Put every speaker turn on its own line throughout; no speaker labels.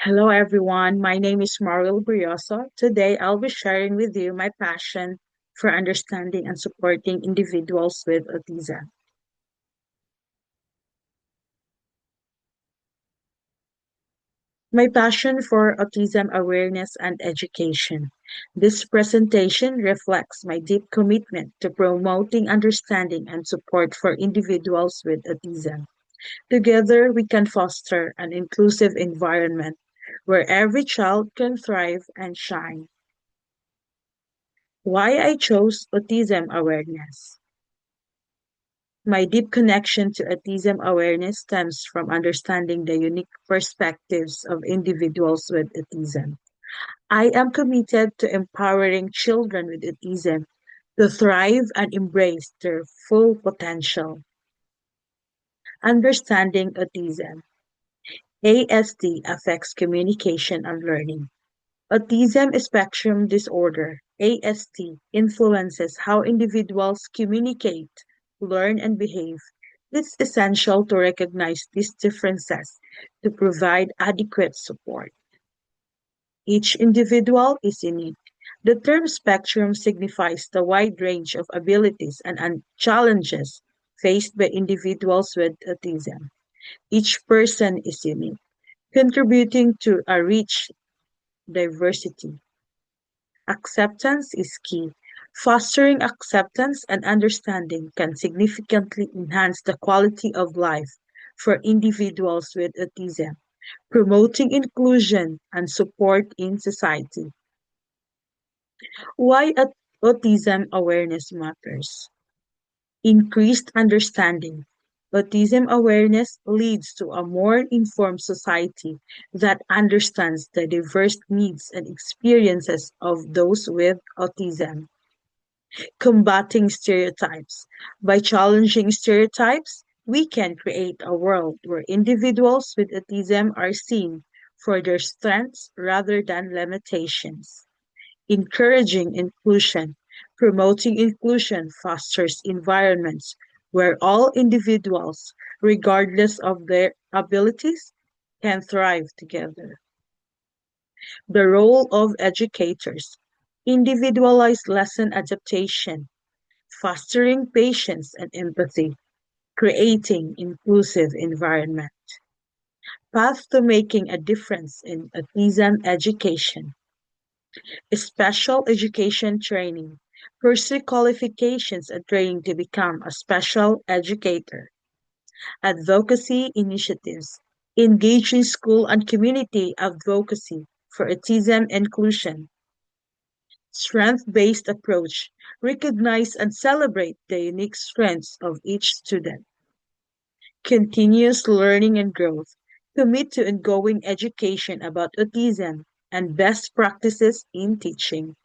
Hello, everyone. My name is Mariel Brioso. Today, I'll be sharing with you my passion for understanding and supporting individuals with autism. My passion for autism awareness and education. This presentation reflects my deep commitment to promoting understanding and support for individuals with autism. Together, we can foster an inclusive environment where every child can thrive and shine. Why I chose autism awareness. My deep connection to autism awareness stems from understanding the unique perspectives of individuals with autism. I am committed to empowering children with autism to thrive and embrace their full potential. Understanding autism. ASD affects communication and learning. Autism spectrum disorder, ASD, influences how individuals communicate, learn, and behave. It's essential to recognize these differences to provide adequate support. Each individual is unique. The term spectrum signifies the wide range of abilities and challenges faced by individuals with autism. Each person is unique, contributing to a rich diversity. Acceptance is key. Fostering acceptance and understanding can significantly enhance the quality of life for individuals with autism, promoting inclusion and support in society. Why autism awareness matters? Increased understanding. Autism awareness leads to a more informed society that understands the diverse needs and experiences of those with autism. Combating stereotypes. By challenging stereotypes, we can create a world where individuals with autism are seen for their strengths rather than limitations. Encouraging inclusion. Promoting inclusion fosters environments where all individuals, regardless of their abilities, can thrive together. The role of educators. Individualized lesson adaptation, fostering patience and empathy, creating inclusive environment. Path to making a difference in autism education. Special education training. Pursue qualifications and training to become a special educator. Advocacy initiatives. Engage in school and community advocacy for autism inclusion. Strength-based approach. Recognize and celebrate the unique strengths of each student. Continuous learning and growth. Commit to ongoing education about autism and best practices in teaching.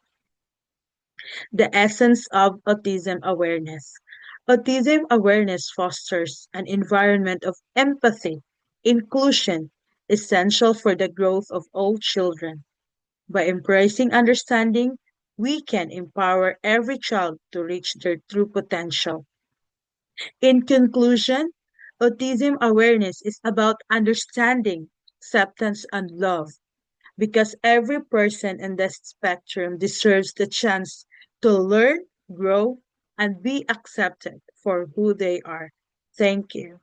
The essence of autism awareness. Autism awareness fosters an environment of empathy, inclusion, essential for the growth of all children. By embracing understanding, we can empower every child to reach their true potential. In conclusion, autism awareness is about understanding, acceptance, and love because every person in the spectrum deserves the chance to learn, grow, and be accepted for who they are. Thank you.